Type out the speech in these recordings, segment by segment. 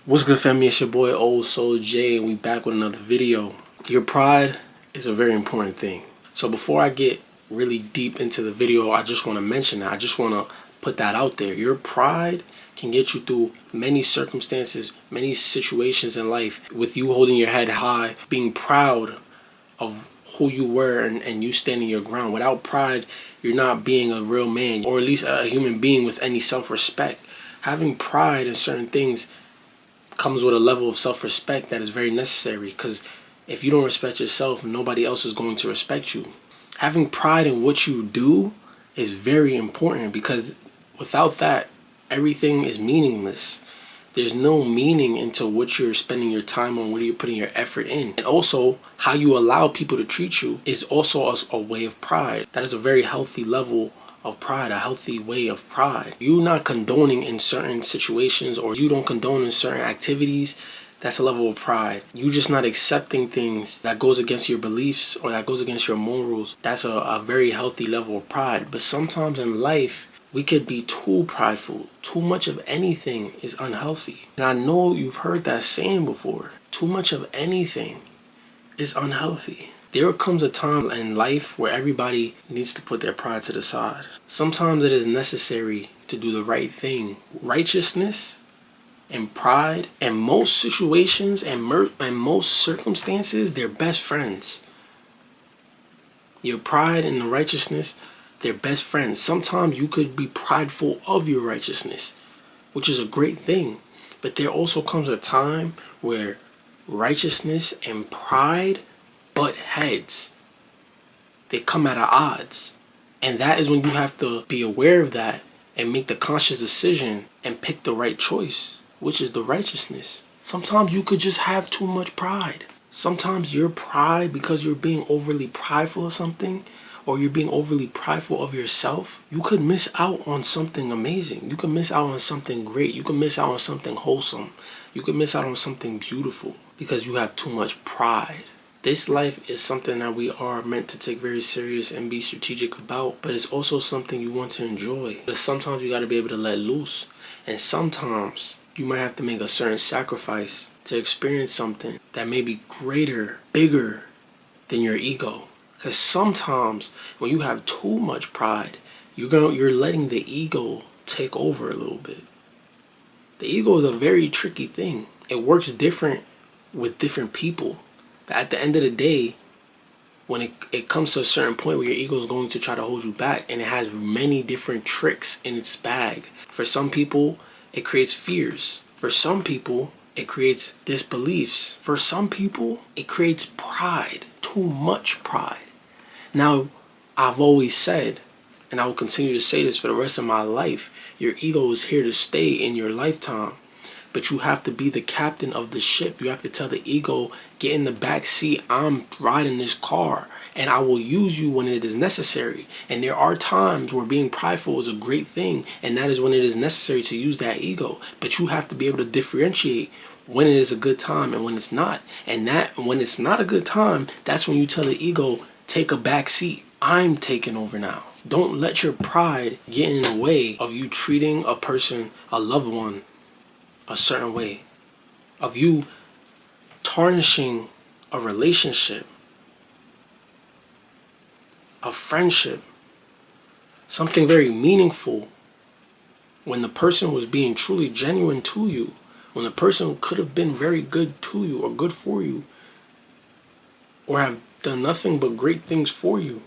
What's good, family? It's your boy Old Soul J, and we back with another video. Your pride is a very important thing. So before I get really deep into the video, I just want to mention that. I just want to put that out there. Your pride can get you through many circumstances, many situations in life, with you holding your head high, being proud of who you were and you standing your ground. Without pride, you're not being a real man, or at least a human being with any self-respect. Having pride in certain things comes with a level of self-respect that is very necessary, because if you don't respect yourself, nobody else is going to respect you. Having pride in what you do is very important, because without that, everything is meaningless. There's no meaning into what you're spending your time on, what you're putting your effort in. And also, how you allow people to treat you is also a way of pride. That is a very healthy level of pride, a healthy way of pride. You not condoning in certain situations, or you don't condone in certain activities, that's a level of pride. You just not accepting things that goes against your beliefs or that goes against your morals. That's a very healthy level of pride. But sometimes in life, we could be too prideful. Too much of anything is unhealthy. And I know you've heard that saying before. Too much of anything is unhealthy. There comes a time in life where everybody needs to put their pride to the side. Sometimes it is necessary to do the right thing. Righteousness and pride, in most situations and most circumstances, they're best friends. Your pride and the righteousness, they're best friends. Sometimes you could be prideful of your righteousness, which is a great thing. But there also comes a time where righteousness and pride butt heads. They come at odds. And that is when you have to be aware of that and make the conscious decision and pick the right choice, which is the righteousness. Sometimes you could just have too much pride. Sometimes your pride, because you're being overly prideful of something, or you're being overly prideful of yourself, you could miss out on something amazing. You could miss out on something great. You could miss out on something wholesome. You could miss out on something beautiful because you have too much pride. This life is something that we are meant to take very serious and be strategic about, but it's also something you want to enjoy. But sometimes you got to be able to let loose, and sometimes you might have to make a certain sacrifice to experience something that may be greater, bigger than your ego. Because sometimes when you have too much pride, you're letting the ego take over a little bit. The ego is a very tricky thing. It works different with different people. But at the end of the day, when it comes to a certain point where your ego is going to try to hold you back, and it has many different tricks in its bag. For some people, it creates fears. For some people, it creates disbeliefs. For some people, it creates pride, too much pride. Now, I've always said, and I will continue to say this for the rest of my life, your ego is here to stay in your lifetime. But you have to be the captain of the ship. You have to tell the ego, get in the back seat. I'm riding this car, and I will use you when it is necessary. And there are times where being prideful is a great thing, and that is when it is necessary to use that ego. But you have to be able to differentiate when it is a good time and when it's not. And that when it's not a good time, that's when you tell the ego, take a back seat. I'm taking over now. Don't let your pride get in the way of you treating a person, a loved one, a certain way, of you tarnishing a relationship, a friendship, something very meaningful, when the person was being truly genuine to you, when the person could have been very good to you or good for you, or have done nothing but great things for you,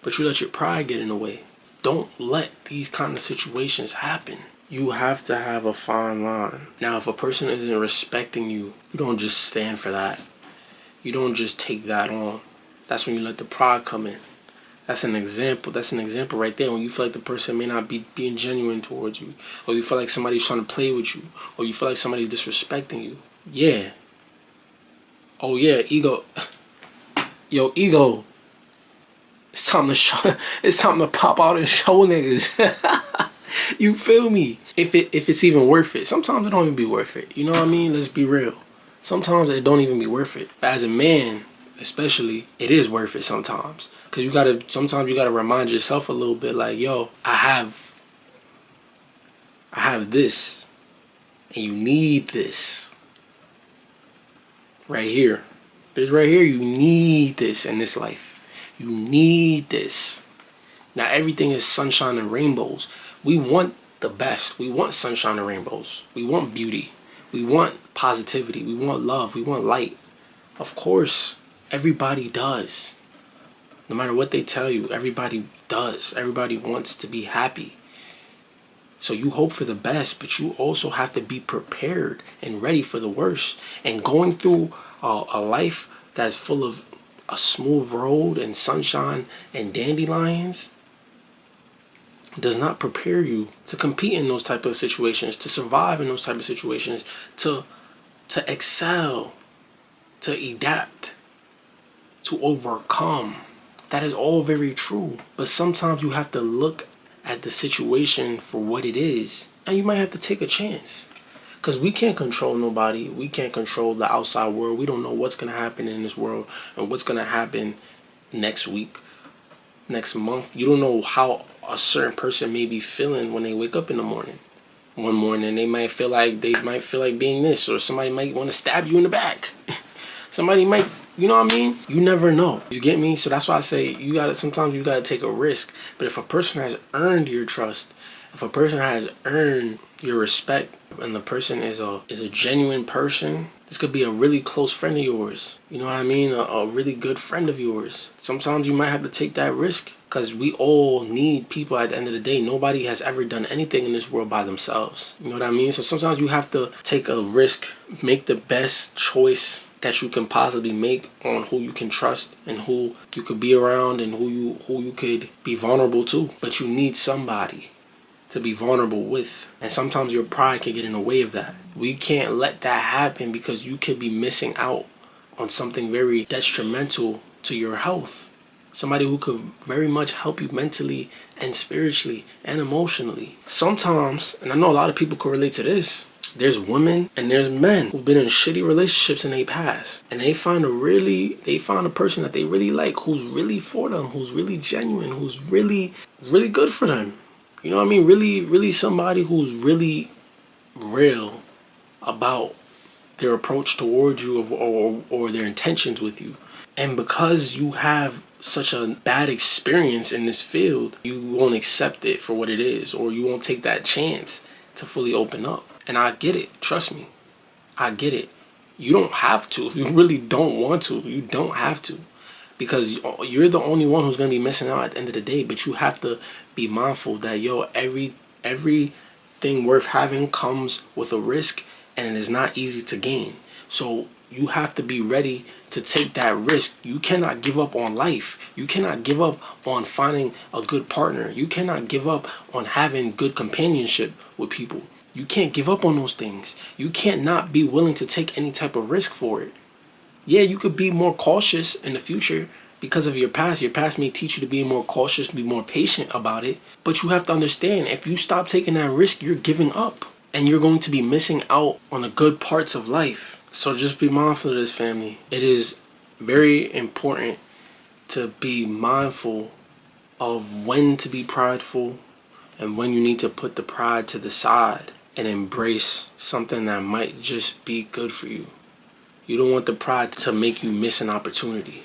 but you let your pride get in the way. Don't let these kind of situations happen. You have to have a fine line. Now, if a person isn't respecting you, you don't just stand for that. You don't just take that on. That's when you let the pride come in. That's an example. That's an example right there. When you feel like the person may not be being genuine towards you, or you feel like somebody's trying to play with you, or you feel like somebody's disrespecting you. Yeah. Oh yeah, ego. Yo, ego. It's time to show. It's time to pop out and show niggas. You feel me? If it's even worth it. Sometimes it don't even be worth it. You know what I mean? Let's be real. Sometimes it don't even be worth it. But as a man, especially, it is worth it sometimes. Because sometimes you gotta remind yourself a little bit like, yo, I have this. And you need this right here. This right here, you need this in this life. You need this. Now everything is sunshine and rainbows. We want the best. We want sunshine and rainbows. We want beauty. We want positivity. We want love. We want light. Of course, everybody does. No matter what they tell you, everybody does. Everybody wants to be happy. So you hope for the best, but you also have to be prepared and ready for the worst. And going through a life that's full of a smooth road and sunshine and dandelions does not prepare you to compete in those type of situations, to survive in those type of situations, to excel, to adapt, to overcome. That is all very true. But sometimes you have to look at the situation for what it is, and you might have to take a chance. Because we can't control nobody. We can't control the outside world. We don't know what's going to happen in this world and what's going to happen next week, next month. You don't know how a certain person may be feeling when they wake up in the morning. One morning they might feel like being this, or somebody might want to stab you in the back. Somebody might, you know what I mean? You never know. You get me? So that's why I say sometimes you gotta take a risk. But if a person has earned your trust, if a person has earned your respect, and the person is a genuine person, this could be a really close friend of yours. You know what I mean? A really good friend of yours. Sometimes you might have to take that risk, because we all need people at the end of the day. Nobody has ever done anything in this world by themselves. You know what I mean? So sometimes you have to take a risk, make the best choice that you can possibly make on who you can trust and who you could be around and who you could be vulnerable to. But you need somebody to be vulnerable with. And sometimes your pride can get in the way of that. We can't let that happen, because you could be missing out on something very detrimental to your health. Somebody who could very much help you mentally and spiritually and emotionally. Sometimes, and I know a lot of people can relate to this, there's women and there's men who've been in shitty relationships in their past, and they find a person that they really like, who's really for them, who's really genuine, who's really good for them. You know what I mean? Really somebody who's really real about their approach towards you, or their intentions with you. And because you have such a bad experience in this field, you won't accept it for what it is, or you won't take that chance to fully open up. And I get it. Trust me. I get it. You don't have to. If you really don't want to, you don't have to. Because you're the only one who's going to be missing out at the end of the day. But you have to be mindful that, everything worth having comes with a risk, and it is not easy to gain. So you have to be ready to take that risk. You cannot give up on life. You cannot give up on finding a good partner. You cannot give up on having good companionship with people. You can't give up on those things. You can't not be willing to take any type of risk for it. Yeah, you could be more cautious in the future because of your past. Your past may teach you to be more cautious, be more patient about it. But you have to understand, if you stop taking that risk, you're giving up. And you're going to be missing out on the good parts of life. So just be mindful of this, family. It is very important to be mindful of when to be prideful and when you need to put the pride to the side and embrace something that might just be good for you. You don't want the pride to make you miss an opportunity.